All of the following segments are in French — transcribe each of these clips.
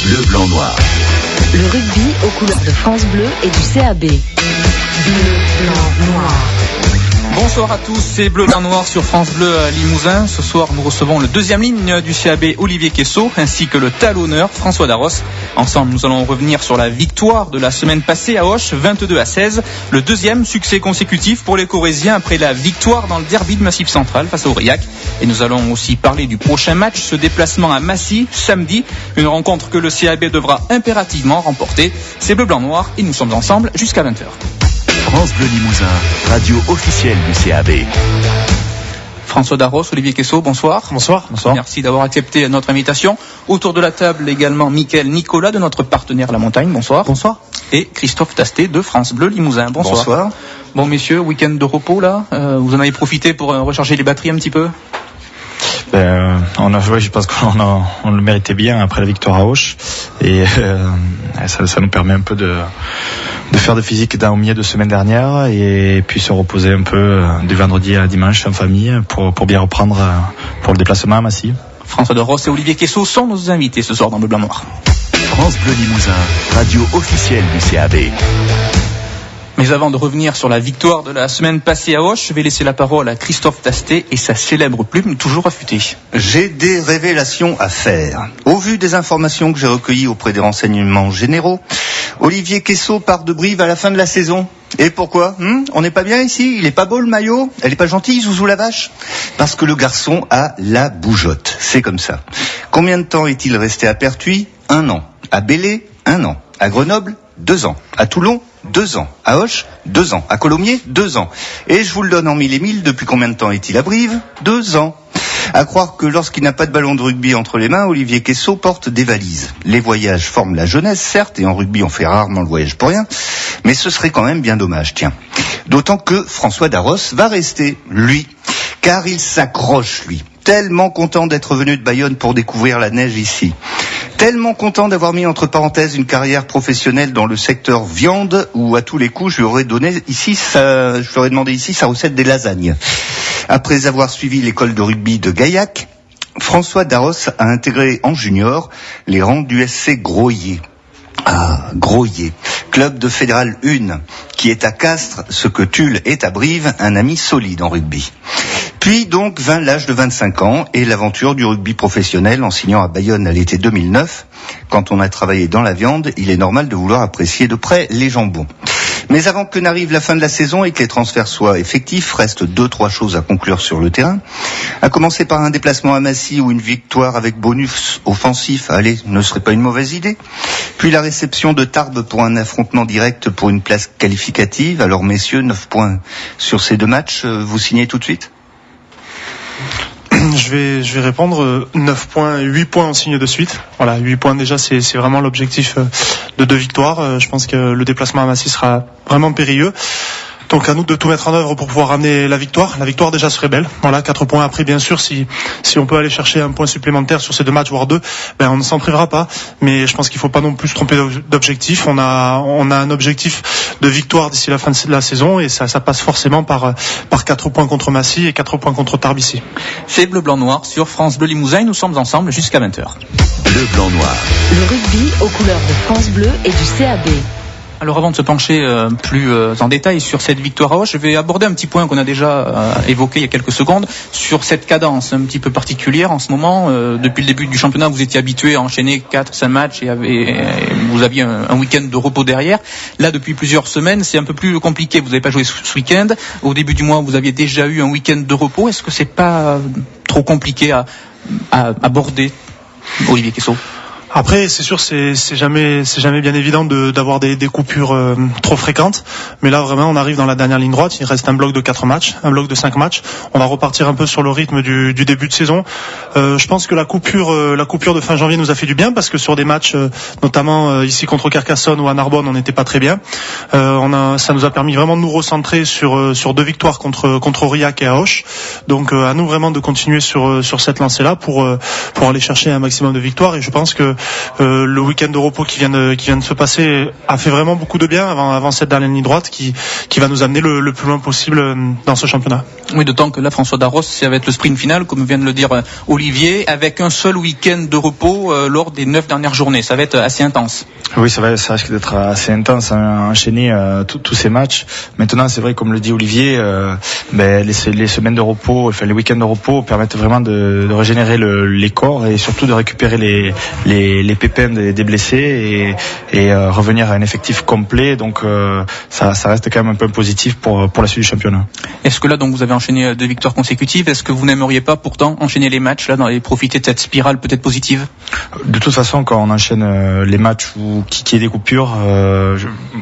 Bleu, blanc, noir. Le rugby aux couleurs de France Bleu et du CAB. Bleu, blanc, noir. Bonsoir à tous, c'est Bleu Blanc Noir sur France Bleu Limousin. Ce soir, nous recevons le deuxième ligne du CAB, Olivier Quessot, ainsi que le talonneur François Darros. Ensemble, nous allons revenir sur la victoire de la semaine passée à Auch, 22-16. Le deuxième succès consécutif pour les Corésiens après la victoire dans le derby de Massif Central face à Aurillac. Et nous allons aussi parler du prochain match, ce déplacement à Massy, samedi. Une rencontre que le CAB devra impérativement remporter. C'est Bleu Blanc Noir et nous sommes ensemble jusqu'à 20h. France Bleu Limousin, radio officielle du CAB. François Darros, Olivier Quessot, bonsoir. Bonsoir. Merci d'avoir accepté notre invitation. Autour de la table également Mickaël Nicolas de notre partenaire La Montagne, bonsoir. Bonsoir. Et Christophe Tastet de France Bleu Limousin, bonsoir. Bonsoir. Bon messieurs, week-end de repos là, vous en avez profité pour recharger les batteries un petit peu? On a joué, je pense qu'on le méritait bien après la victoire à Auch et ça nous permet un peu de faire de physique au milieu de semaine dernière et puis se reposer un peu du vendredi à dimanche en famille pour bien reprendre pour le déplacement à Massy. François Darros et Olivier Quessot sont nos invités ce soir dans le Blanc Noir. France Bleu Limousin, radio officielle du CAB. Mais avant de revenir sur la victoire de la semaine passée à Auch, je vais laisser la parole à Christophe Tastet et sa célèbre plume toujours affûtée. J'ai des révélations à faire. Au vu des informations que j'ai recueillies auprès des renseignements généraux, Olivier Quessot part de Brive à la fin de la saison. Et pourquoi ? On n'est pas bien ici ? Il est pas beau le maillot ? Elle est pas gentille, Zouzou la vache ? Parce que le garçon a la bougeotte. C'est comme ça. Combien de temps est-il resté à Pertuis ? 1 an. À Belley ? 1 an. À Grenoble ? 2 ans. À Toulon ? 2 ans. À Auch, 2 ans. À Colomiers, 2 ans. Et je vous le donne en mille et mille, depuis combien de temps est-il à Brive ? 2 ans. À croire que lorsqu'il n'a pas de ballon de rugby entre les mains, Olivier Quessot porte des valises. Les voyages forment la jeunesse, certes, et en rugby on fait rarement le voyage pour rien, mais ce serait quand même bien dommage, tiens. D'autant que François Darros va rester, lui, car il s'accroche, lui. Tellement content d'être venu de Bayonne pour découvrir la neige ici. Tellement content d'avoir mis entre parenthèses une carrière professionnelle dans le secteur viande où à tous les coups je lui aurais demandé ici sa recette des lasagnes. Après avoir suivi l'école de rugby de Gaillac, François Darros a intégré en junior les rangs du SC Groyer. Ah, Groyer, club de Fédéral 1, qui est à Castres ce que Tulle est à Brive, un ami solide en rugby. Puis donc vint l'âge de 25 ans et l'aventure du rugby professionnel en signant à Bayonne à l'été 2009. Quand on a travaillé dans la viande, il est normal de vouloir apprécier de près les jambons. Mais avant que n'arrive la fin de la saison et que les transferts soient effectifs, restent 2-3 choses à conclure sur le terrain. À commencer par un déplacement à Massy ou une victoire avec bonus offensif, allez, ne serait pas une mauvaise idée. Puis la réception de Tarbes pour un affrontement direct pour une place qualificative. Alors messieurs, 9 points sur ces 2 matchs, vous signez tout de suite ? Je vais répondre 9 points, 8 points on signe de suite. Voilà, 8 points déjà, c'est vraiment l'objectif de 2 victoires. Je pense que le déplacement à Massy sera vraiment périlleux. Donc à nous de tout mettre en œuvre pour pouvoir ramener la victoire. La victoire déjà serait belle. Voilà, 4 points après, bien sûr, si on peut aller chercher un point supplémentaire sur ces 2 matchs, voire 2, on ne s'en privera pas. Mais je pense qu'il faut pas non plus se tromper d'objectif. On a un objectif de victoire d'ici la fin de la saison et ça passe forcément par 4 points contre Massy et 4 points contre Tarbes ici. C'est Bleu Blanc Noir sur France Bleu Limousin. Nous sommes ensemble jusqu'à 20h. Bleu Blanc Noir. Le rugby aux couleurs de France Bleu et du CAB. Alors avant de se pencher plus en détail sur cette victoire à Auch, je vais aborder un petit point qu'on a déjà évoqué il y a quelques secondes sur cette cadence un petit peu particulière en ce moment. Depuis le début du championnat, vous étiez habitué à enchaîner 4-5 matchs et vous aviez un week-end de repos derrière. Là, depuis plusieurs semaines, c'est un peu plus compliqué. Vous n'avez pas joué ce week-end. Au début du mois, vous aviez déjà eu un week-end de repos. Est-ce que c'est pas trop compliqué à aborder, Olivier Quessot ? Après, c'est sûr, c'est jamais bien évident d'avoir des coupures trop fréquentes. Mais là, vraiment, on arrive dans la dernière ligne droite. Il reste un bloc de 4 matchs, un bloc de 5 matchs. On va repartir un peu sur le rythme du début de saison. Je pense que la coupure de fin janvier nous a fait du bien parce que sur des matchs, notamment ici contre Carcassonne ou à Narbonne, on n'était pas très bien. Ça nous a permis vraiment de nous recentrer sur 2 victoires contre Aurillac et à Auch. Donc, à nous vraiment de continuer sur cette lancée-là pour aller chercher un maximum de victoires. Et je pense que le week-end de repos qui vient de se passer a fait vraiment beaucoup de bien avant cette dernière ligne droite qui va nous amener le plus loin possible dans ce championnat. Oui, d'autant que là, François Darros, ça va être le sprint final, comme vient de le dire Olivier, avec un seul week-end de repos lors des 9 dernières journées. Ça va être assez intense. Oui, ça risque d'être assez intense, enchaîner tous ces matchs. Maintenant, c'est vrai, comme le dit Olivier, les semaines de repos, enfin les week-ends de repos permettent vraiment de régénérer les corps et surtout de récupérer les pépins des blessés et revenir à un effectif complet. Donc ça reste quand même un peu positif pour la suite du championnat. Est-ce que là, donc, vous avez enchaîné 2 victoires consécutives? Est-ce que vous n'aimeriez pas pourtant enchaîner les matchs là et profiter de cette spirale peut-être positive? De toute façon, quand on enchaîne les matchs qui est des coupures,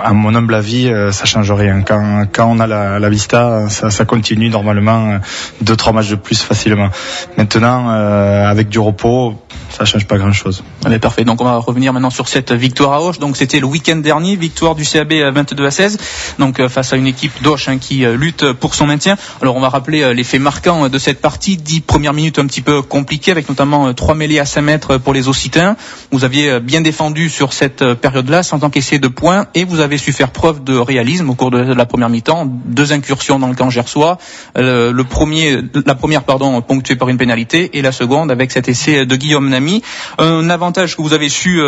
à mon humble avis, ça change rien. Quand on a la vista, ça continue normalement 2-3 matchs de plus facilement. Maintenant, avec du repos, ça change pas grand-chose. Allez, parfait. Donc on va revenir maintenant sur cette victoire à Auch. Donc c'était le week-end dernier, victoire du CAB 22-16. Donc face à une équipe d'Auch qui lutte pour son maintien. Alors on va rappeler les faits marquants de cette partie. 10 premières minutes un petit peu compliquées, avec notamment 3 mêlées à 5 mètres pour les Occitans. Vous aviez bien défendu sur cette période-là sans encaisser de points, et vous avez su faire preuve de réalisme au cours de la première mi-temps. 2 incursions dans le camp gersois. La première ponctuée par une pénalité, et la seconde avec cet essai de Guillaume Nami. Un avantage que vous avez su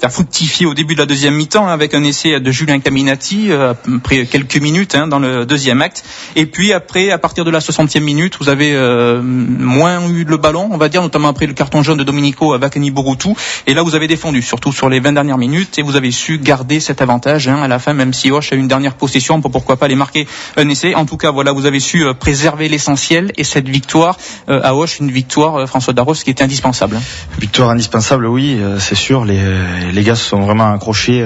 faire fructifier au début de la deuxième mi-temps avec un essai de Julien Caminati après quelques minutes dans le deuxième acte. Et puis après, à partir de la 60e minute, vous avez moins eu le ballon, on va dire, notamment après le carton jaune de Domenico Vakani Borutu. Et là, vous avez défendu, surtout sur les 20 dernières minutes, et vous avez su garder cet avantage à la fin, même si Auch a eu une dernière possession pour pourquoi pas aller marquer un essai. En tout cas, voilà, vous avez su préserver l'essentiel, et cette victoire à Auch, une victoire, François Darros, qui était indispensable. Victoire indispensable, oui, c'est sûr. Les gars se sont vraiment accrochés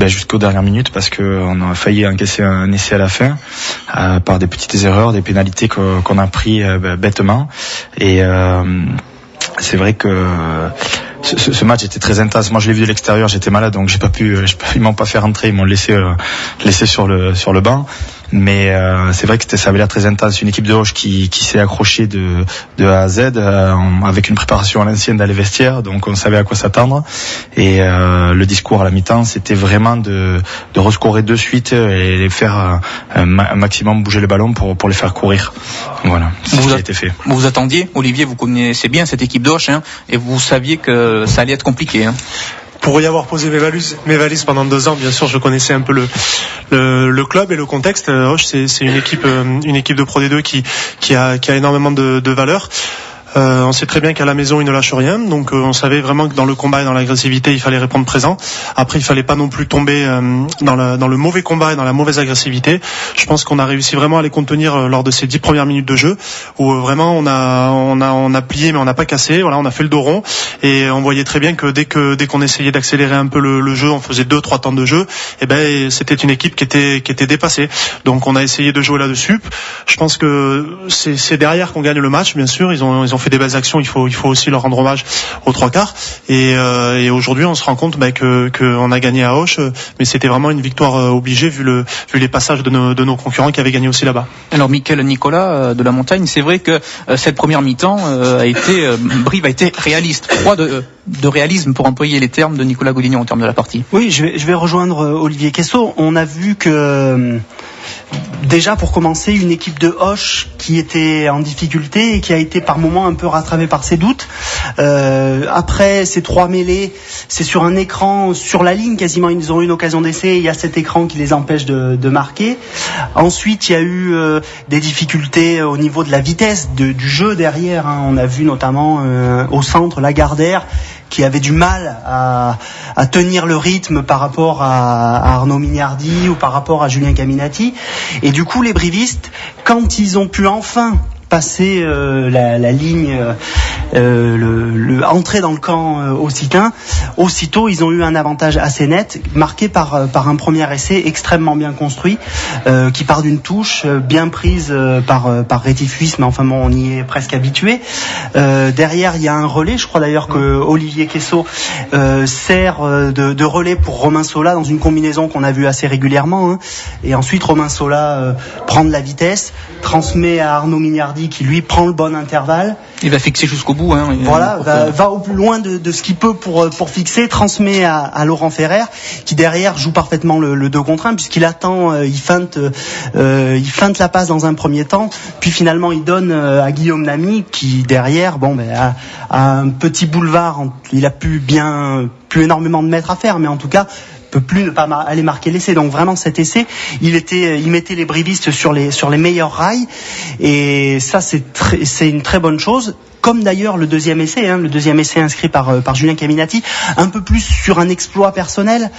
jusqu'aux dernières minutes, parce qu'on a failli encaisser un essai à la fin par des petites erreurs, des pénalités qu'on a pris bêtement. Et c'est vrai que ce match était très intense. Moi, je l'ai vu de l'extérieur, j'étais malade, donc ils m'ont pas fait rentrer, ils m'ont laissé sur le banc. Mais c'est vrai que ça avait l'air très intense. Une équipe de Auch qui s'est accrochée de A à Z avec une préparation à l'ancienne dans les vestiaires, donc on savait à quoi s'attendre. Et le discours à la mi-temps, c'était vraiment de rescorer de suite et les faire un maximum bouger le ballon pour les faire courir. Voilà, c'est ce qui a été fait. Vous attendiez, Olivier, vous connaissez bien cette équipe d'Auch, et vous saviez que ça allait être compliqué. Pour y avoir posé mes valises pendant 2 ans, bien sûr, je connaissais un peu le club et le contexte. Auch, c'est une équipe de Pro D2 qui a énormément de valeur. On sait très bien qu'à la maison ils ne lâchent rien, donc on savait vraiment que dans le combat et dans l'agressivité il fallait répondre présent. Après il fallait pas non plus tomber dans le mauvais combat et dans la mauvaise agressivité. Je pense qu'on a réussi vraiment à les contenir lors de ces 10 premières minutes de jeu, où vraiment on a plié mais on n'a pas cassé. Voilà, on a fait le dos rond, et on voyait très bien que dès qu'on essayait d'accélérer un peu le jeu, on faisait 2-3 temps de jeu, et c'était une équipe qui était dépassée. Donc on a essayé de jouer là-dessus. Je pense que c'est derrière qu'on gagne le match, bien sûr. Ils ont fait des belles actions, il faut aussi leur rendre hommage aux 3/4, et aujourd'hui on se rend compte que on a gagné à Auch, mais c'était vraiment une victoire obligée vu les passages de nos concurrents qui avaient gagné aussi là-bas. Alors Mickaël Nicolas de la Montagne, c'est vrai que cette première mi-temps Brive a été réaliste, froid de réalisme, pour employer les termes de Nicolas Godignon au terme de la partie. Oui, je vais rejoindre Olivier Quessot. On a vu que déjà, pour commencer, une équipe de Auch qui était en difficulté et qui a été par moments un peu rattrapée par ses doutes. Après ces 3 mêlées, c'est sur un écran, sur la ligne quasiment, ils ont eu une occasion d'essai, il y a cet écran qui les empêche de marquer. Ensuite, il y a eu des difficultés au niveau de la vitesse du jeu derrière. On a vu notamment au centre Lagardère qui avait du mal à tenir le rythme par rapport à Arnaud Mignardi ou par rapport à Julien Caminati. Et du coup, les brivistes, quand ils ont pu enfin passer la ligne, entrer dans le camp occitan, aussitôt ils ont eu un avantage assez net, marqué par un premier essai extrêmement bien construit, qui part d'une touche bien prise par Rétifuis, mais enfin bon, on y est presque habitué. Derrière il y a un relais, je crois d'ailleurs que Olivier Quessot sert de relais pour Romain Sola dans une combinaison qu'on a vue assez régulièrement, et ensuite Romain Sola prend de la vitesse, transmet à Arnaud Mignardi Icardi qui lui prend le bon intervalle. Il va fixer jusqu'au bout. Voilà, va au plus loin de ce qu'il peut pour fixer, transmet à Laurent Ferrer qui derrière joue parfaitement le 2 contre 1 puisqu'il attend, il feinte la passe dans un premier temps, puis finalement il donne à Guillaume Namy qui derrière a un petit boulevard, il a plus énormément de mètres à faire, mais en tout cas peut plus ne pas aller marquer l'essai. Donc vraiment cet essai, il mettait les brivistes sur les meilleurs rails, et ça c'est une très bonne chose. Comme d'ailleurs le deuxième essai inscrit par Julien Caminati, un peu plus sur un exploit personnel,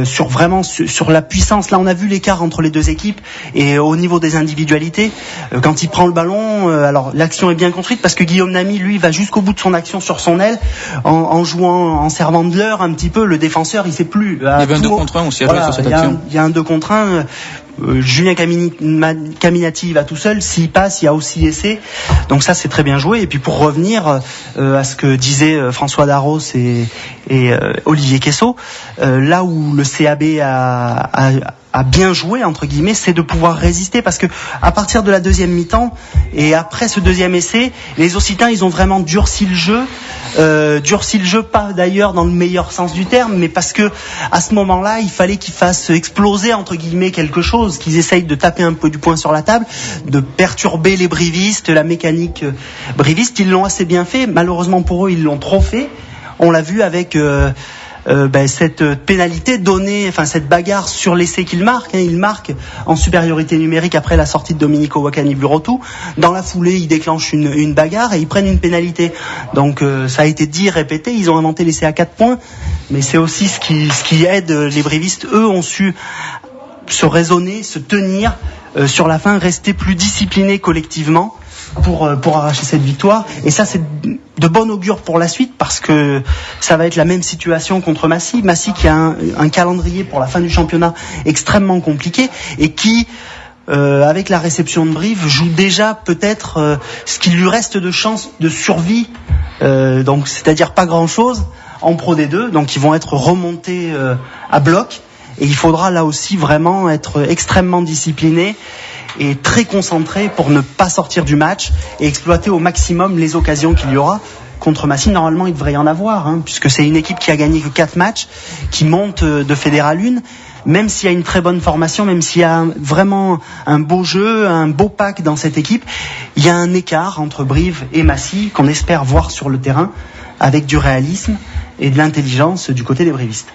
sur la puissance. Là on a vu l'écart entre les deux équipes, et au niveau des individualités, quand il prend le ballon, alors l'action est bien construite parce que Guillaume Namy lui va jusqu'au bout de son action sur son aile, en jouant, en servant de leurre un petit peu. Le défenseur il sait plus. Il y avait un 2 contre 1 aussi sur cette action. Il y a un 2 contre 1. Julien Caminati va tout seul, s'il passe, il y a aussi essai, donc ça c'est très bien joué. Et puis pour revenir à ce que disaient François Darros et Olivier Quessot, là où le CAB a bien joué entre guillemets, c'est de pouvoir résister, parce que à partir de la deuxième mi-temps et après ce deuxième essai, les Occitans ils ont vraiment durci le jeu, pas d'ailleurs dans le meilleur sens du terme, mais parce que à ce moment-là il fallait qu'ils fassent exploser entre guillemets quelque chose, qu'ils essayent de taper un peu du poing sur la table, de perturber les brivistes, la mécanique briviste. Ils l'ont assez bien fait, malheureusement pour eux ils l'ont trop fait. On l'a vu avec cette pénalité donnée, cette bagarre sur l'essai qu'il marque. Il marque en supériorité numérique après la sortie de Domenico Wakani-Burotu. Dans la foulée, il déclenche une bagarre et ils prennent une pénalité. Donc ça a été dit, répété, ils ont inventé l'essai à 4 points, mais c'est aussi ce qui aide les brivistes. Eux ont su se raisonner, se tenir sur la fin, rester plus disciplinés collectivement pour arracher cette victoire. Et ça c'est de bon augure pour la suite, parce que ça va être la même situation contre Massy qui a un calendrier pour la fin du championnat extrêmement compliqué, et qui avec la réception de Brive joue déjà peut-être ce qu'il lui reste de chance de survie, donc c'est-à-dire pas grand chose en Pro D2. Donc ils vont être remontés à bloc, et il faudra là aussi vraiment être extrêmement discipliné et très concentré pour ne pas sortir du match et exploiter au maximum les occasions qu'il y aura. Contre Massy, normalement il devrait y en avoir, puisque c'est une équipe qui a gagné que 4 matchs, qui monte de Fédéral 1. Même s'il y a une très bonne formation, même s'il y a vraiment un beau jeu, un beau pack dans cette équipe, il y a un écart entre Brive et Massy qu'on espère voir sur le terrain, avec du réalisme et de l'intelligence du côté des brivistes.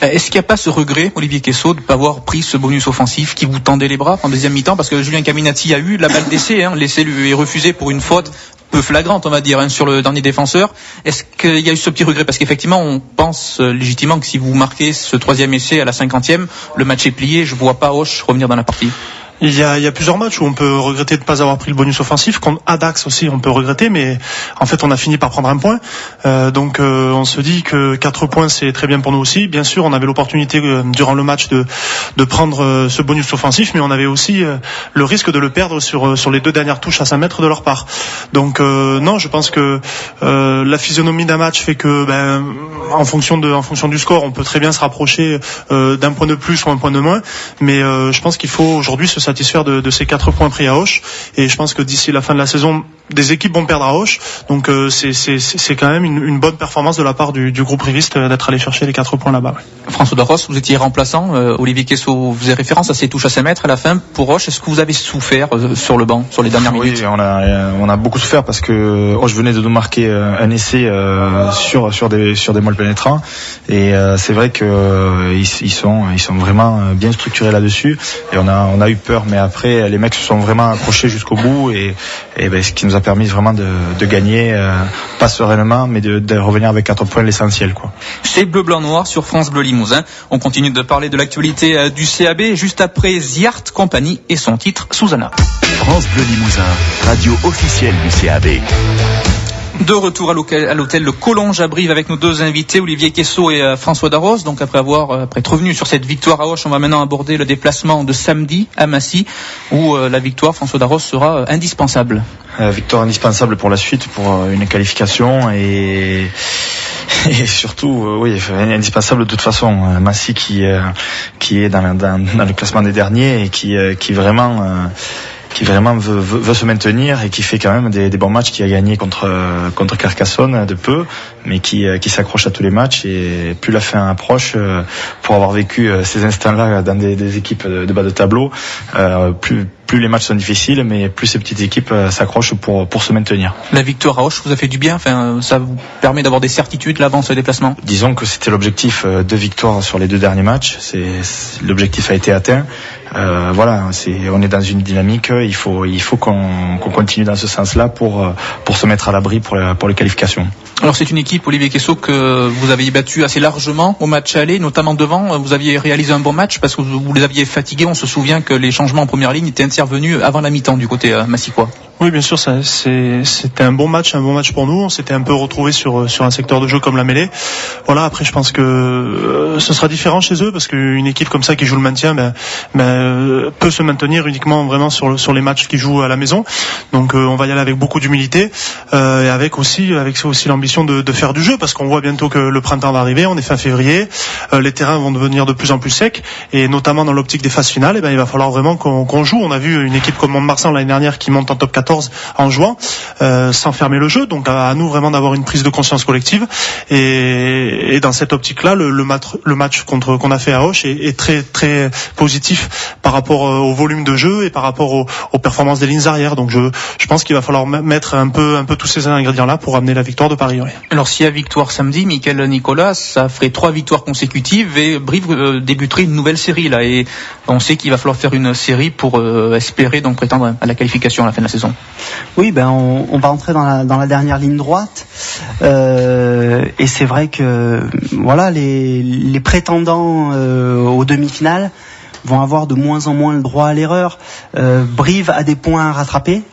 Est-ce qu'il n'y a pas ce regret, Olivier Quessot, de ne pas avoir pris ce bonus offensif qui vous tendait les bras en deuxième mi-temps? Parce que Julien Caminati a eu la balle d'essai, l'essai lui est refusé pour une faute peu flagrante, on va dire, sur le dernier défenseur. Est-ce qu'il y a eu ce petit regret? Parce qu'effectivement, on pense légitimement que si vous marquez ce troisième essai à la 50e, le match est plié. Je ne vois pas Auch revenir dans la partie. Il y a plusieurs matchs où on peut regretter de ne pas avoir pris le bonus offensif. Contre Adax aussi, on peut regretter, mais en fait, on a fini par prendre un point. Donc, on se dit que 4 points, c'est très bien pour nous aussi. Bien sûr, on avait l'opportunité durant le match de prendre ce bonus offensif, mais on avait aussi le risque de le perdre sur les 2 dernières touches à 5 mètres de leur part. Donc, non, je pense que la physionomie d'un match fait que, en fonction du score, on peut très bien se rapprocher d'un point de plus ou un point de moins. Mais je pense qu'il faut aujourd'hui se satisfaire de ces 4 points pris à Auch, et je pense que d'ici la fin de la saison, des équipes vont perdre à Auch, donc c'est quand même une bonne performance de la part du groupe riviste d'être allé chercher les 4 points là-bas. François Darros, vous étiez remplaçant, Olivier Quessot faisait référence à ces touches à 5 mètres à la fin pour Auch. Est-ce que vous avez souffert sur le banc, sur les dernières minutes? Oui, on a beaucoup souffert parce que Auch venait de nous marquer un essai sur des molles pénétrants, et c'est vrai que ils sont vraiment bien structurés là-dessus, et on a eu peur, mais après les mecs se sont vraiment accrochés jusqu'au bout, et ce qui nous a permis vraiment de gagner, pas sereinement, mais de revenir avec 4 points, l'essentiel, quoi. C'est Bleu Blanc Noir sur France Bleu Limousin. On continue de parler de l'actualité du CAB juste après Ziart Company et son titre Susanna. France Bleu Limousin, radio officielle du CAB. De retour à l'hôtel Le Collonges à Brive avec nos 2 invités, Olivier Quessot et François Darros. Donc après être revenu sur cette victoire à Auch, on va maintenant aborder le déplacement de samedi à Massy, où la victoire, François Darros, sera indispensable. Victoire indispensable pour la suite, pour une qualification, et surtout, oui, indispensable de toute façon. Massy qui est dans le classement des derniers, et qui vraiment vraiment veut se maintenir et qui fait quand même des bons matchs, qui a gagné contre Carcassonne de peu, mais qui s'accroche à tous les matchs. Et plus la fin approche, pour avoir vécu ces instants-là dans des équipes de bas de tableau, plus les matchs sont difficiles, mais plus ces petites équipes s'accrochent pour se maintenir. La victoire à Auch vous a fait du bien, enfin, ça vous permet d'avoir des certitudes là avant ce déplacement? Disons que c'était l'objectif, 2 victoires sur les 2 derniers matchs. L'objectif a été atteint. On est dans une dynamique. Il faut qu'on continue dans ce sens-là pour se mettre à l'abri pour les qualifications. Alors c'est une équipe, Olivier Quessot, que vous avez battu assez largement au match aller, notamment devant. Vous aviez réalisé un bon match parce que vous les aviez fatigués. On se souvient que les changements en première ligne étaient intervenus avant la mi-temps du côté massicois. Oui, bien sûr, c'était un bon match pour nous. On s'était un peu retrouvés sur un secteur de jeu comme la mêlée. Voilà, après je pense que ce sera différent chez eux parce qu'une équipe comme ça qui joue le maintien peut se maintenir uniquement vraiment sur les matchs qu'ils jouent à la maison. Donc on va y aller avec beaucoup d'humilité et avec aussi l'ambition de faire du jeu, parce qu'on voit bientôt que le printemps va arriver, on est fin février, les terrains vont devenir de plus en plus secs, et notamment dans l'optique des phases finales, il va falloir vraiment qu'on joue. On a vu une équipe comme Mont-de-Marsan l'année dernière qui monte en top 14 en jouant, sans fermer le jeu. Donc à nous vraiment d'avoir une prise de conscience collective, et dans cette optique-là, le match qu'on a fait à Auch est très très positif par rapport au volume de jeu et par rapport aux performances des lignes arrière. Donc je pense qu'il va falloir mettre un peu tous ces ingrédients-là pour amener la victoire de Paris. Oui. Alors s'il y a victoire samedi, Mickaël Nicolas, ça ferait 3 victoires consécutives et Brive débuterait une nouvelle série là, et on sait qu'il va falloir faire une série pour espérer donc prétendre à la qualification à la fin de la saison. Oui, on va entrer dans la dernière ligne droite, et c'est vrai que voilà, les prétendants aux demi-finales vont avoir de moins en moins le droit à l'erreur. Brive a des points à rattraper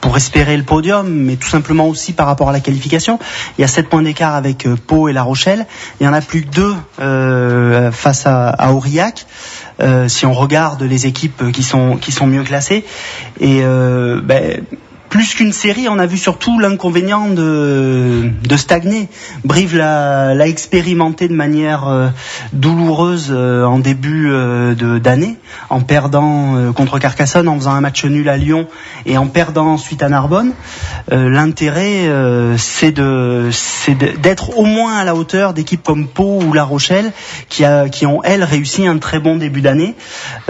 pour espérer le podium, mais tout simplement aussi par rapport à la qualification. Il y a 7 points d'écart avec Pau et La Rochelle. Il y en a plus que 2 face à Aurillac. Si on regarde les équipes qui sont mieux classées, et plus qu'une série, on a vu surtout l'inconvénient de stagner. Brive l'a expérimenté de manière douloureuse en début d'année, en perdant contre Carcassonne, en faisant un match nul à Lyon et en perdant ensuite à Narbonne. L'intérêt, c'est d'être au moins à la hauteur d'équipes comme Pau ou La Rochelle, qui ont elles réussi un très bon début d'année,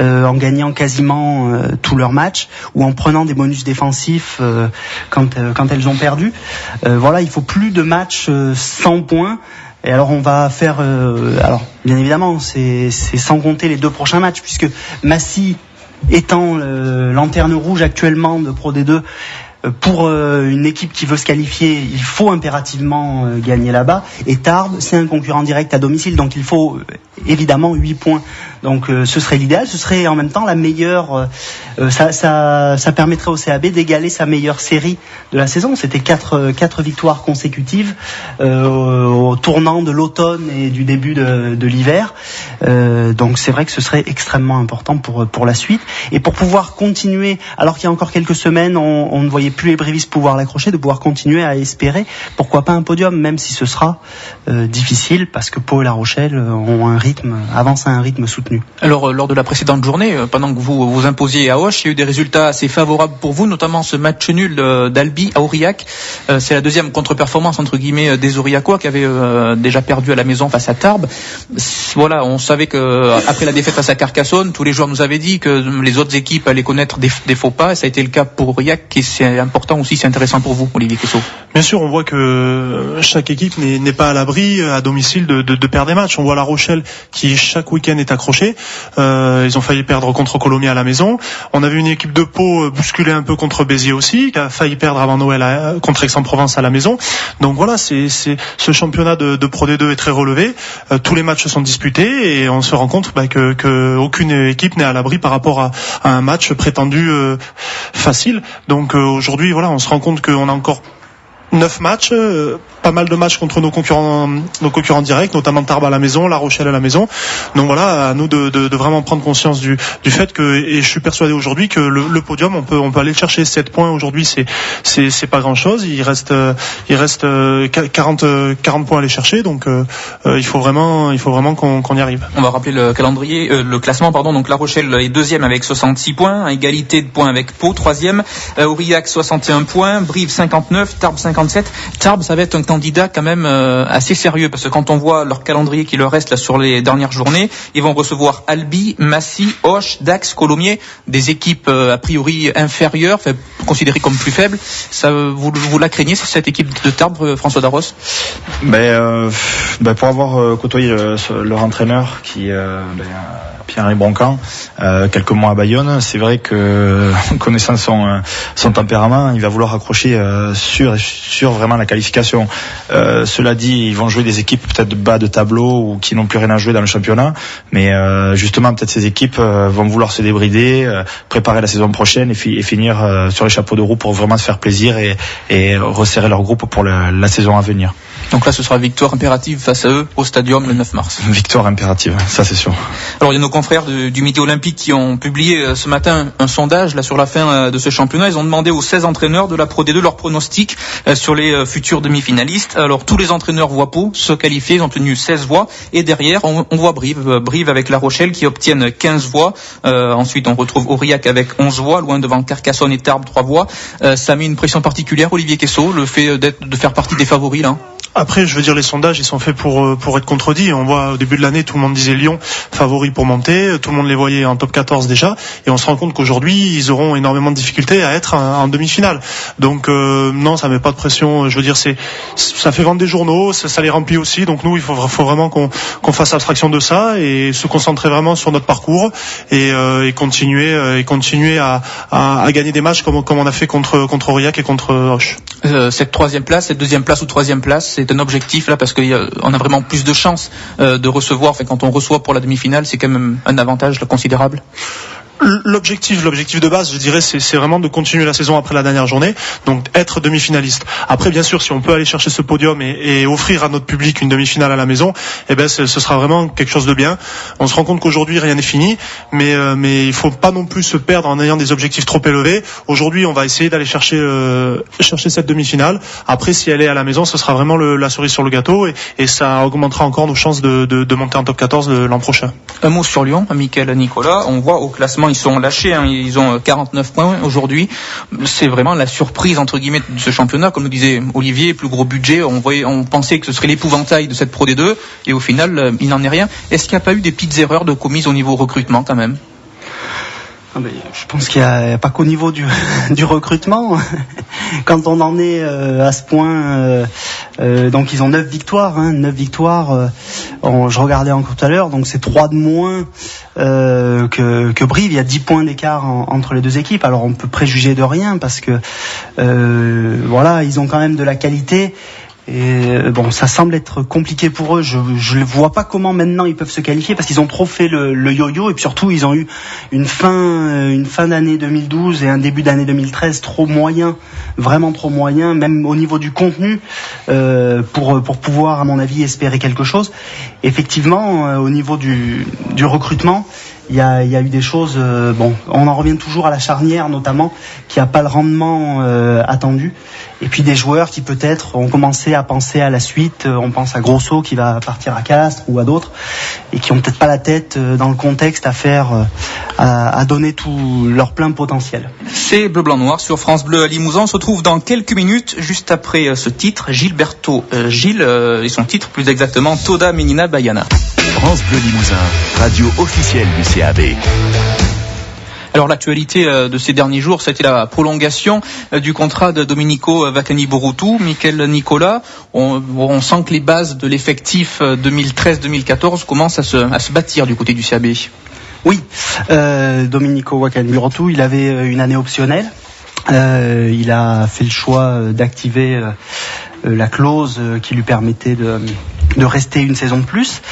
en gagnant quasiment tous leurs matchs ou en prenant des bonus défensifs quand elles ont perdu. Voilà, il faut plus de matchs sans points. Et alors on va faire, alors bien évidemment c'est sans compter les 2 prochains matchs, puisque Massy étant lanterne rouge actuellement de Pro D2, pour une équipe qui veut se qualifier, il faut impérativement gagner là-bas. Et Tarbes, c'est un concurrent direct à domicile, donc il faut évidemment 8 points. Donc ce serait l'idéal, ce serait en même temps la meilleure. Ça permettrait au CAB d'égaler sa meilleure série de la saison. C'était 4 victoires consécutives au tournant de l'automne et du début de l'hiver. Donc c'est vrai que ce serait extrêmement important pour la suite, et pour pouvoir continuer, alors qu'il y a encore quelques semaines on ne voyait plus les brivistes pouvoir l'accrocher, de pouvoir continuer à espérer pourquoi pas un podium, même si ce sera difficile, parce que Pau et La Rochelle avancent à un rythme soutenu. Alors lors de la précédente journée, pendant que vous vous imposiez à Auch, il y a eu des résultats assez favorables pour vous, notamment ce match nul d'Albi à Aurillac. C'est la deuxième contre-performance entre guillemets des Aurillacois, qui avaient déjà perdu à la maison face à Tarbes. Voilà, on savait que après la défaite face à Carcassonne, tous les joueurs nous avaient dit que les autres équipes allaient connaître des faux pas. Ça a été le cas pour Aurillac, et c'est important aussi, c'est intéressant pour vous, Olivier Quessot. Bien sûr, on voit que chaque équipe n'est pas à l'abri à domicile de perdre des matchs. On voit La Rochelle qui chaque week-end est accrochée. Ils ont failli perdre contre Colomiers à la maison. On a vu une équipe de Pau bousculer un peu contre Béziers aussi, qui a failli perdre avant Noël contre Aix-en-Provence à la maison. Donc voilà, ce championnat de Pro D2 est très relevé. Tous les matchs sont disputés, et on se rend compte que aucune équipe n'est à l'abri par rapport à un match prétendu facile. Donc aujourd'hui, voilà, on se rend compte qu'on a encore 9 matchs, pas mal de matchs contre nos concurrents directs, notamment Tarbes à la maison, La Rochelle à la maison. Donc voilà, à nous de vraiment prendre conscience du fait que, et je suis persuadé aujourd'hui que le podium, on peut aller le chercher. 7 points aujourd'hui, c'est pas grand chose. Il reste 40 points à aller chercher, donc il faut vraiment qu'on y arrive. On va rappeler le classement, pardon. Donc La Rochelle est deuxième avec 66 points, à égalité de points avec Pau, troisième, Aurillac 61 points, Brive 59, Tarbes 57. Tarbes, ça va être un candidat quand même assez sérieux, parce que quand on voit leur calendrier qui leur reste là sur les dernières journées, ils vont recevoir Albi, Massy, Auch, Dax, Colomiers, des équipes a priori inférieures, considérées comme plus faibles. Ça, vous la craignez, cette équipe de Tarbes, François Darros? Pour avoir côtoyé leur entraîneur qui Pierre-Henri Broncan, quelques mois à Bayonne, c'est vrai que connaissant son tempérament, il va vouloir accrocher sur vraiment la qualification. Cela dit, ils vont jouer des équipes peut-être de bas de tableau ou qui n'ont plus rien à jouer dans le championnat, mais justement peut-être ces équipes vont vouloir se débrider, préparer la saison prochaine et finir sur les chapeaux de roue pour vraiment se faire plaisir et resserrer leur groupe pour la saison à venir. Donc là, ce sera victoire impérative face à eux au Stadium le 9 mars. Victoire impérative, ça c'est sûr. Alors il y a nos confrères du Midi Olympique qui ont publié ce matin un sondage là sur la fin de ce championnat. Ils ont demandé aux 16 entraîneurs de la Pro D2 leur pronostic sur les futurs demi-finalistes. Alors tous les entraîneurs voient Pau se qualifier, ils ont tenu 16 voix. Et derrière, on voit Brive avec La Rochelle qui obtiennent 15 voix. Ensuite, on retrouve Aurillac avec 11 voix, loin devant Carcassonne et Tarbes 3 voix. Ça met une pression particulière, Olivier Quesseau, le fait de faire partie des favoris là. Après, je veux dire, les sondages, ils sont faits pour être contredits. On voit au début de l'année, tout le monde disait Lyon favori pour monter, tout le monde les voyait en top 14 déjà, et on se rend compte qu'aujourd'hui, ils auront énormément de difficultés à être en demi-finale. Donc non, ça met pas de pression. Je veux dire, ça fait vendre des journaux, ça les remplit aussi. Donc nous, il faut vraiment qu'on fasse abstraction de ça et se concentrer vraiment sur notre parcours et continuer à gagner des matchs comme on a fait contre Aurillac et contre Auch. Cette deuxième place ou troisième place, c'est un objectif là parce qu'on a vraiment plus de chances de recevoir. Quand on reçoit pour la demi-finale, c'est quand même un avantage là, considérable. L'objectif de base, je dirais, c'est vraiment de continuer la saison après la dernière journée, donc être demi-finaliste. Après, bien sûr, si on peut aller chercher ce podium et offrir à notre public une demi-finale à la maison, ce sera vraiment quelque chose de bien. On se rend compte qu'aujourd'hui rien n'est fini, mais il faut pas non plus se perdre en ayant des objectifs trop élevés. Aujourd'hui, on va essayer d'aller chercher cette demi-finale. Après, si elle est à la maison, ce sera vraiment la cerise sur le gâteau et ça augmentera encore nos chances de monter en top 14 l'an prochain. Un mot sur Lyon, Mickaël Nicolas. On voit au classement, ils sont lâchés, ils ont 49 points aujourd'hui. C'est vraiment la surprise entre guillemets de ce championnat, comme le disait Olivier, plus gros budget. On pensait que ce serait l'épouvantail de cette Pro D2 et au final, il n'en est rien. Est-ce qu'il n'y a pas eu des petites erreurs de commises au niveau recrutement quand même? Je pense qu'il n'y a pas qu'au niveau du recrutement. Quand on en est à ce point, donc ils ont 9 victoires. 9 victoires. Je regardais encore tout à l'heure, donc c'est 3 de moins que Brive. Il y a 10 points d'écart entre les deux équipes. Alors on peut préjuger de rien parce que ils ont quand même de la qualité. Et ça semble être compliqué pour eux. Je ne vois pas comment maintenant ils peuvent se qualifier parce qu'ils ont trop fait le yo-yo et puis surtout ils ont eu une fin d'année 2012 et un début d'année 2013 trop moyen, vraiment trop moyen, même au niveau du contenu pour pouvoir à mon avis espérer quelque chose. Effectivement, au niveau du recrutement, il y a eu des choses. On en revient toujours à la charnière notamment, qui a pas le rendement attendu. Et puis des joueurs qui peut-être ont commencé à penser à la suite. On pense à Grosso qui va partir à Castres ou à d'autres et qui ont peut-être pas la tête dans le contexte à donner tout leur plein potentiel. C'est Bleu Blanc Noir sur France Bleu à Limousin. On se retrouve dans quelques minutes juste après ce titre. Gilberto Gilles et son titre plus exactement Toda Menina Baiana. France Bleu Limousin, radio officielle du CAB. Alors l'actualité de ces derniers jours, ça a été la prolongation du contrat de Domenico Vacani-Borutu. Mickaël Nicolas, on sent que les bases de l'effectif 2013-2014 commencent à se bâtir du côté du CAB. Oui, Domenico Vacani-Borutu, il avait une année optionnelle. Il a fait le choix d'activer la clause qui lui permettait de rester une saison de plus.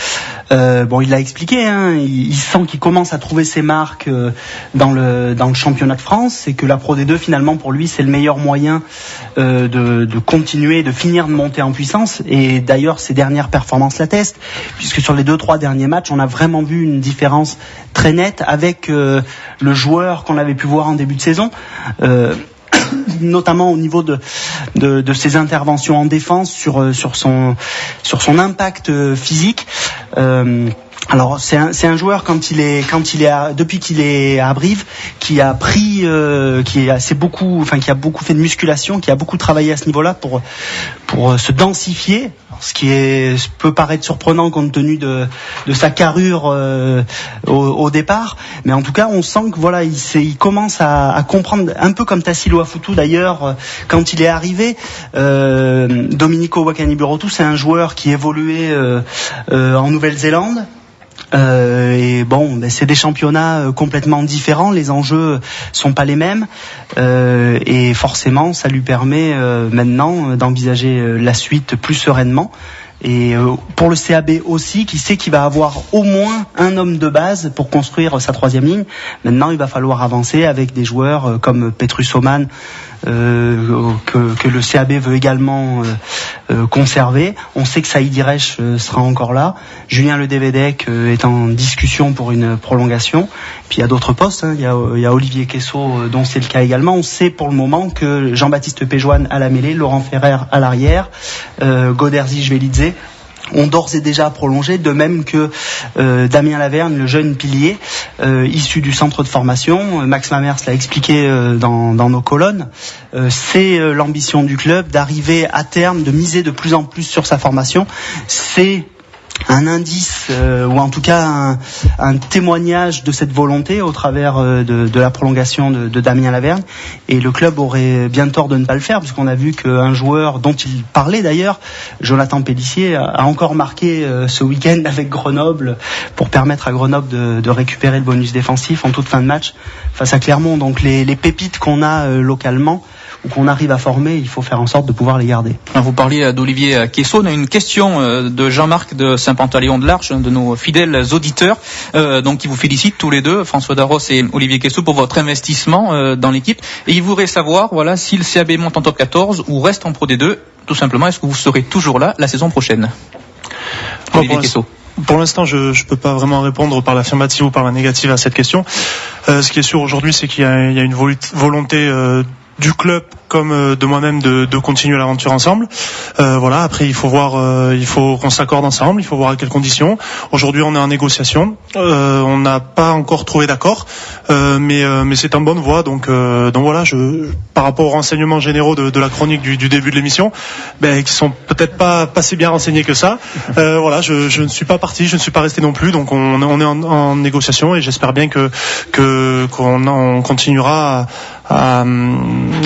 Il l'a expliqué, il sent qu'il commence à trouver ses marques dans le championnat de France, et que la Pro D2 finalement pour lui c'est le meilleur moyen de continuer, de finir de monter en puissance. Et d'ailleurs ses dernières performances l'attestent, puisque sur les 2-3 derniers matchs on a vraiment vu une différence très nette avec le joueur qu'on avait pu voir en début de saison. Notamment au niveau de ses interventions en défense, sur son impact physique. Alors c'est un joueur depuis qu'il est à Brive, qui a beaucoup fait de musculation, qui a beaucoup travaillé à ce niveau-là pour se densifier. Ce qui peut paraître surprenant compte tenu de sa carrure au départ, mais en tout cas on sent que voilà, il commence à comprendre, un peu comme Tassilo Afutu d'ailleurs quand il est arrivé. Domenico Wakani-Burotu, c'est un joueur qui évoluait en Nouvelle-Zélande. C'est des championnats complètement différents, les enjeux sont pas les mêmes, et forcément ça lui permet maintenant d'envisager la suite plus sereinement. Et pour le CAB aussi, qui sait qu'il va avoir au moins un homme de base pour construire sa troisième ligne. Maintenant il va falloir avancer avec des joueurs comme Petrus Oman, que le CAB veut également conserver. On sait que Saïd Iresh sera encore là. Julien Ledevedec est en discussion pour une prolongation. Puis il y a d'autres postes, il y a Olivier Quessot dont c'est le cas également. On sait pour le moment que Jean-Baptiste Péjoine à la mêlée, Laurent Ferrer à l'arrière, Goderzi Jvelidze ont d'ores et déjà prolongé, de même que Damien Laverne, le jeune pilier issu du centre de formation. Max Mamers l'a expliqué dans nos colonnes. C'est l'ambition du club d'arriver à terme, de miser de plus en plus sur sa formation. C'est un indice, ou en tout cas un témoignage de cette volonté au travers de la prolongation de Damien Laverne. Et le club aurait bien tort de ne pas le faire, puisqu'on a vu qu'un joueur dont il parlait d'ailleurs, Jonathan Pélissier, a encore marqué ce week-end avec Grenoble, pour permettre à Grenoble de récupérer le bonus défensif en toute fin de match face à Clermont. Donc les pépites qu'on a localement, ou qu'on arrive à former, il faut faire en sorte de pouvoir les garder. Vous parliez d'Olivier Quessot. On a une question de Jean-Marc de Saint-Pantaléon de l'Arche, un de nos fidèles auditeurs, donc qui vous félicite tous les deux, François Darros et Olivier Quessot, pour votre investissement dans l'équipe. Et il voudrait savoir, voilà, si le CAB monte en top 14 ou reste en Pro D2, tout simplement, est-ce que vous serez toujours là la saison prochaine? Olivier Quessot. Pour l'instant, je peux pas vraiment répondre par l'affirmative ou par la négative à cette question. Ce qui est sûr aujourd'hui, c'est qu'il y a une volonté du club comme de moi-même de continuer l'aventure ensemble. Après il faut voir, il faut qu'on s'accorde ensemble, il faut voir à quelles conditions. Aujourd'hui on est en négociation, on n'a pas encore trouvé d'accord, mais c'est en bonne voie. Donc voilà, par rapport aux renseignements généraux de la chronique du début de l'émission, qui sont peut-être pas si bien renseignés que ça. Je ne suis pas parti, je ne suis pas resté non plus. Donc on est en négociation, et j'espère bien qu'on continuera à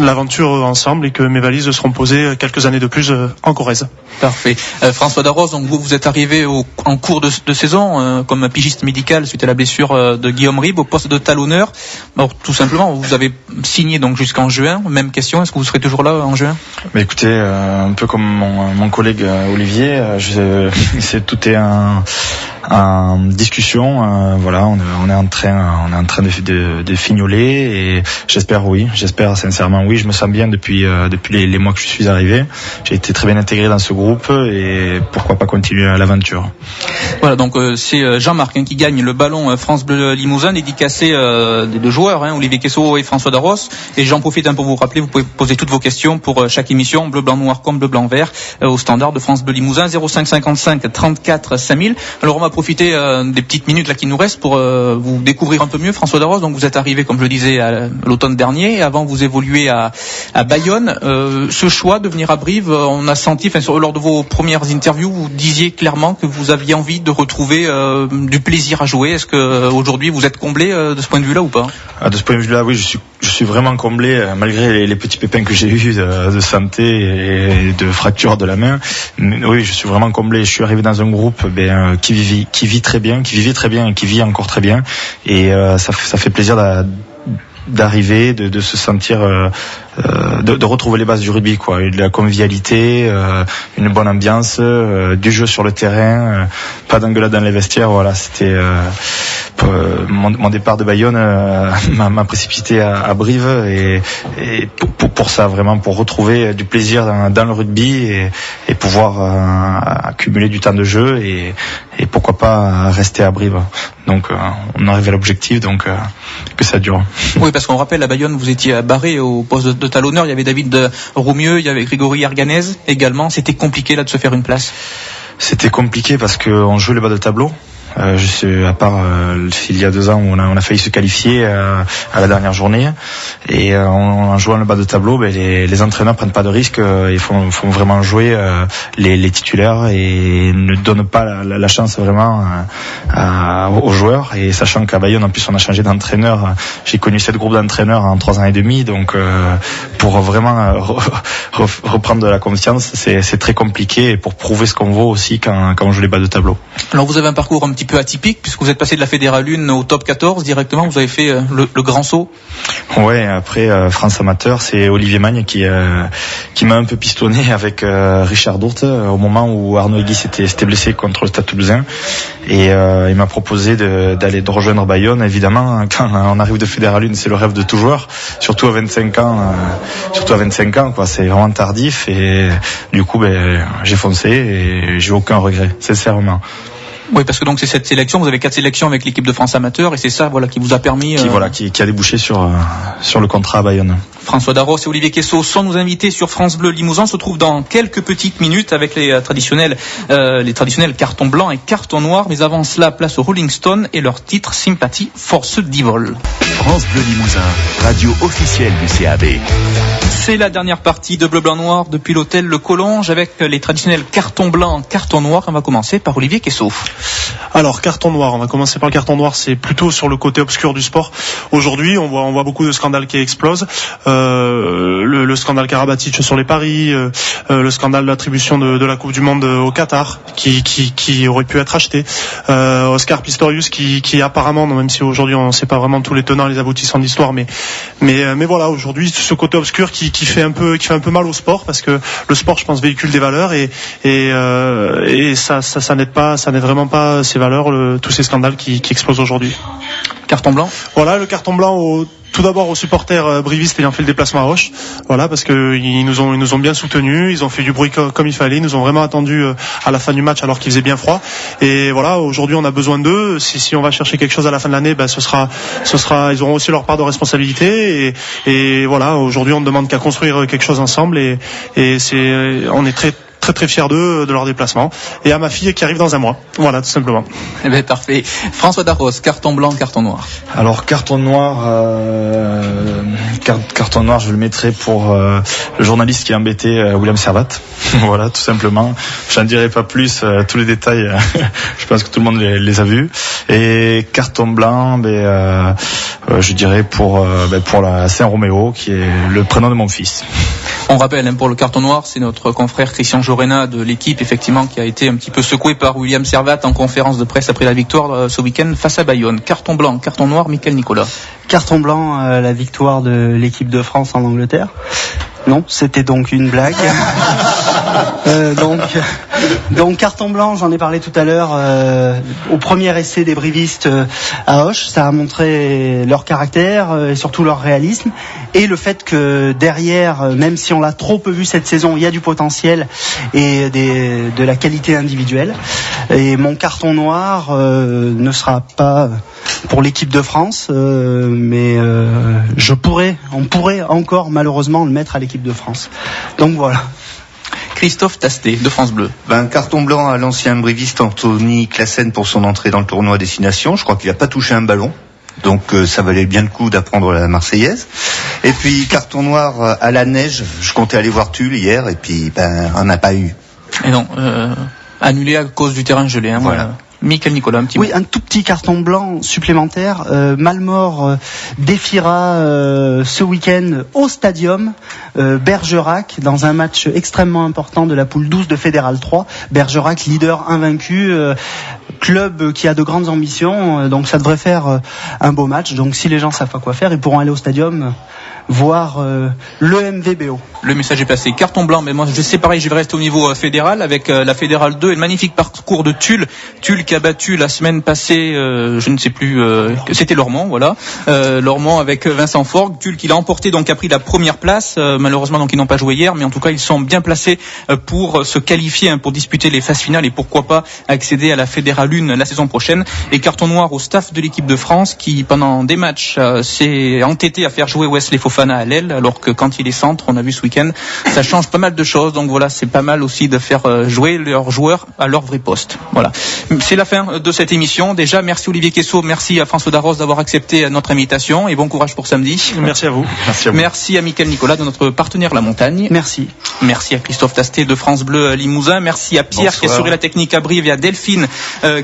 l'aventure ensemble, et que mes valises seront posées quelques années de plus en Corrèze. Parfait. François Darros, donc vous êtes arrivé en cours de saison comme pigiste médical suite à la blessure de Guillaume Ribes au poste de talonneur. Alors, tout simplement, vous avez signé donc jusqu'en juin. Même question, est-ce que vous serez toujours là en juin? Écoutez, un peu comme mon collègue Olivier, tout est en discussion. On est en train de fignoler, et j'espère sincèrement oui. Je me sens bien depuis les mois que je suis arrivé. J'ai été très bien intégré dans ce groupe, et pourquoi pas continuer à l'aventure. Voilà, donc c'est Jean-Marc qui gagne le ballon France Bleu Limousin, dédicacé des deux joueurs, Olivier Quessot et François Darros. Et j'en profite pour vous rappeler, vous pouvez poser toutes vos questions pour chaque émission, bleu blanc noir comme bleu blanc vert, au standard de France Bleu Limousin, 05 55 34 5000. Alors on va profiter des petites minutes là qui nous restent pour vous découvrir un peu mieux, François Darros. Donc vous êtes arrivé, comme je le disais, à l'automne dernier, et avant vous évoluez à Bayonne. Ce choix de venir à Brive, on a senti, lors de vos premières interviews, vous disiez clairement que vous aviez envie de retrouver du plaisir à jouer. Est-ce que aujourd'hui vous êtes comblé de ce point de vue-là ou pas? De ce point de vue-là, oui, je suis vraiment comblé, malgré les petits pépins que j'ai eus de santé et de fracture de la main. Oui, je suis vraiment comblé. Je suis arrivé dans un groupe qui vivait très bien, et qui vit encore très bien. Et ça fait plaisir d'arriver, de se sentir, de retrouver les bases du rugby, quoi, de la convivialité, une bonne ambiance, du jeu sur le terrain, pas d'engueulade dans les vestiaires. Voilà, c'était mon départ de Bayonne m'a précipité à Brive et pour ça, vraiment, pour retrouver du plaisir dans le rugby et pouvoir accumuler du temps de jeu et pourquoi pas rester à Brive. Donc on arrive à l'objectif, donc que ça dure. Oui, parce qu'on rappelle, à Bayonne, vous étiez barré au poste de talonneur. Il y avait David Roumieux, il y avait Grégory Arganez également. C'était compliqué là de se faire une place. C'était compliqué parce qu'on joue le bas de tableau. Je sais, à part il y a 2 ans où on a failli se qualifier à la dernière journée, et en jouant le bas de tableau, les entraîneurs prennent pas de risques, ils font vraiment jouer les titulaires et ne donnent pas la chance vraiment aux joueurs. Et sachant qu'à Bayonne, en plus, on a changé d'entraîneur, j'ai connu 7 groupes d'entraîneurs en 3 ans et demi, donc pour vraiment reprendre de la confiance, c'est très compliqué, et pour prouver ce qu'on vaut aussi quand on joue les bas de tableau. Alors vous avez un parcours un petit peu atypique, puisque vous êtes passé de la Fédérale 1 au top 14 directement. Vous avez fait le grand saut. Ouais, après France Amateur, c'est Olivier Magne qui m'a un peu pistonné avec Richard Dourte au moment où Arnaud Egui s'était blessé contre le Stade Toulousain, et il m'a proposé de rejoindre Bayonne. Évidemment, quand on arrive de Fédérale 1, c'est le rêve de tout joueur, surtout à 25 ans, quoi. C'est vraiment tardif, et du coup j'ai foncé et j'ai aucun regret, sincèrement. Oui, parce que donc c'est cette sélection, vous avez 4 sélections avec l'équipe de France amateur, et c'est ça, voilà, qui vous a permis qui a débouché sur le contrat à Bayonne. François Darros et Olivier Quesso sont nos invités sur France Bleu Limousin. On se retrouve dans quelques petites minutes avec les traditionnels cartons blancs et cartons noirs. Mais avant cela, place aux Rolling Stones et leur titre Sympathy for the Devil. France Bleu Limousin, radio officielle du CAB. C'est la dernière partie de Bleu Blanc Noir depuis l'hôtel Le Collonge avec les traditionnels cartons blancs, cartons noirs. On va commencer par Olivier Quesso. Alors, carton noir, on va commencer par le carton noir, c'est plutôt sur le côté obscur du sport. Aujourd'hui, on voit beaucoup de scandales qui explosent. Le scandale Karabatic sur les paris, le scandale de l'attribution de la Coupe du Monde au Qatar, qui aurait pu être acheté. Oscar Pistorius qui apparemment, même si aujourd'hui on ne sait pas vraiment tous les tenants et les aboutissants de l'histoire, mais voilà, aujourd'hui, ce côté obscur qui fait un peu mal au sport, parce que le sport, je pense, véhicule des valeurs et ça n'aide vraiment pas ces valeurs, tous ces scandales qui explosent aujourd'hui. Carton blanc. Voilà, le carton blanc tout d'abord aux supporters brivistes ayant fait le déplacement à Auch. Voilà, parce que ils nous ont bien soutenus, ils ont fait du bruit comme il fallait, ils nous ont vraiment attendu à la fin du match alors qu'il faisait bien froid. Et voilà, aujourd'hui on a besoin d'eux. Si on va chercher quelque chose à la fin de l'année, ce sera, ils auront aussi leur part de responsabilité. Et voilà, aujourd'hui on ne demande qu'à construire quelque chose ensemble. Et on est très très fiers d'eux, de leur déplacement, et à ma fille qui arrive dans un mois. Voilà, tout simplement. Eh bien, parfait. François Darros, carton blanc, carton noir. Alors, carton noir, je le mettrai pour le journaliste qui a embêté William Servat. Voilà, tout simplement. J'en dirai pas plus, tous les détails, je pense que tout le monde les a vus. Et carton blanc, je dirais pour la Saint-Roméo, qui est le prénom de mon fils. On rappelle, pour le carton noir, c'est notre confrère Christian Jorena de l'équipe, effectivement, qui a été un petit peu secoué par William Servat en conférence de presse après la victoire ce week-end face à Bayonne. Carton blanc, carton noir, Michael Nicolas. Carton blanc, la victoire de l'équipe de France en Angleterre. Non, c'était donc une blague. Donc carton blanc, j'en ai parlé tout à l'heure, au premier essai des brivistes à Auch, ça a montré leur caractère et surtout leur réalisme, et le fait que derrière, même si on l'a trop peu vu cette saison, il y a du potentiel et de la qualité individuelle. Et mon carton noir ne sera pas pour l'équipe de France, mais on pourrait encore malheureusement le mettre à l'équipe de France. Donc voilà. Christophe Tastet de France Bleu. Carton blanc à l'ancien briviste Anthony Classen pour son entrée dans le tournoi Destination. Je crois qu'il n'a pas touché un ballon. Donc ça valait bien le coup d'apprendre la Marseillaise. Et puis carton noir à la neige. Je comptais aller voir Tulle hier et puis on n'a pas eu. Et non, annulé à cause du terrain gelé. Voilà. Michael Nicolas, un petit mot. Oui, un tout petit carton blanc supplémentaire. Malmort défiera ce week-end au Stadium Bergerac dans un match extrêmement important de la poule 12 de Fédéral 3. Bergerac, leader invaincu, club qui a de grandes ambitions, donc ça devrait faire un beau match. Donc si les gens savent pas quoi faire, ils pourront aller au stadium voir le MVBO. Le message est passé. Carton blanc, mais moi je sais pareil, je vais rester au niveau fédéral avec la Fédérale 2 et le magnifique parcours de Tulle. Tulle qui a battu la semaine passée, je ne sais plus, c'était Lormont, voilà. Lormont avec Vincent Forgue. Tulle qui l'a emporté, donc a pris la première place. Malheureusement, donc ils n'ont pas joué hier, mais en tout cas ils sont bien placés pour se qualifier, pour disputer les phases finales et pourquoi pas accéder à la Fédérale 1 la saison prochaine. Et carton noir au staff de l'équipe de France qui pendant des matchs s'est entêté à faire jouer Wesley Fofana à l'aile, alors que quand il est centre, on a vu ce week-end, ça change pas mal de choses. Donc voilà, c'est pas mal aussi de faire jouer leurs joueurs à leur vrai poste. Voilà, c'est la fin de cette émission. Déjà, merci Olivier Quessot, merci à François Darros d'avoir accepté notre invitation et bon courage pour samedi. Merci à vous. Merci à Mickaël Nicolas de notre partenaire La Montagne. Merci. Merci à Christophe Tastet de France Bleu Limousin. Merci à Pierre qui assurait la technique à Brive et à Delphine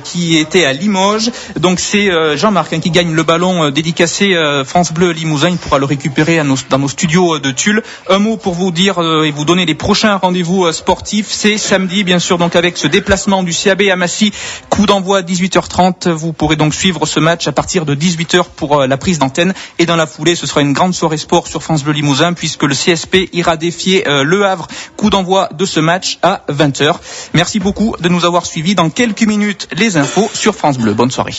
qui était à Limoges. Donc c'est Jean-Marc qui gagne le ballon dédicacé France Bleu Limousin. Il pourra le récupérer dans nos studios de Tulle. Un mot pour vous dire et vous donner les prochains rendez-vous sportifs. C'est samedi, bien sûr, donc avec ce déplacement du CAB à Massy. Coup d'envoi à 18h30. Vous pourrez donc suivre ce match à partir de 18h pour la prise d'antenne. Et dans la foulée, ce sera une grande soirée sport sur France Bleu Limousin puisque le CSP ira défier Le Havre. Coup d'envoi de ce match à 20h. Merci beaucoup de nous avoir suivis. Dans quelques minutes, les infos sur France Bleu. Bonne soirée.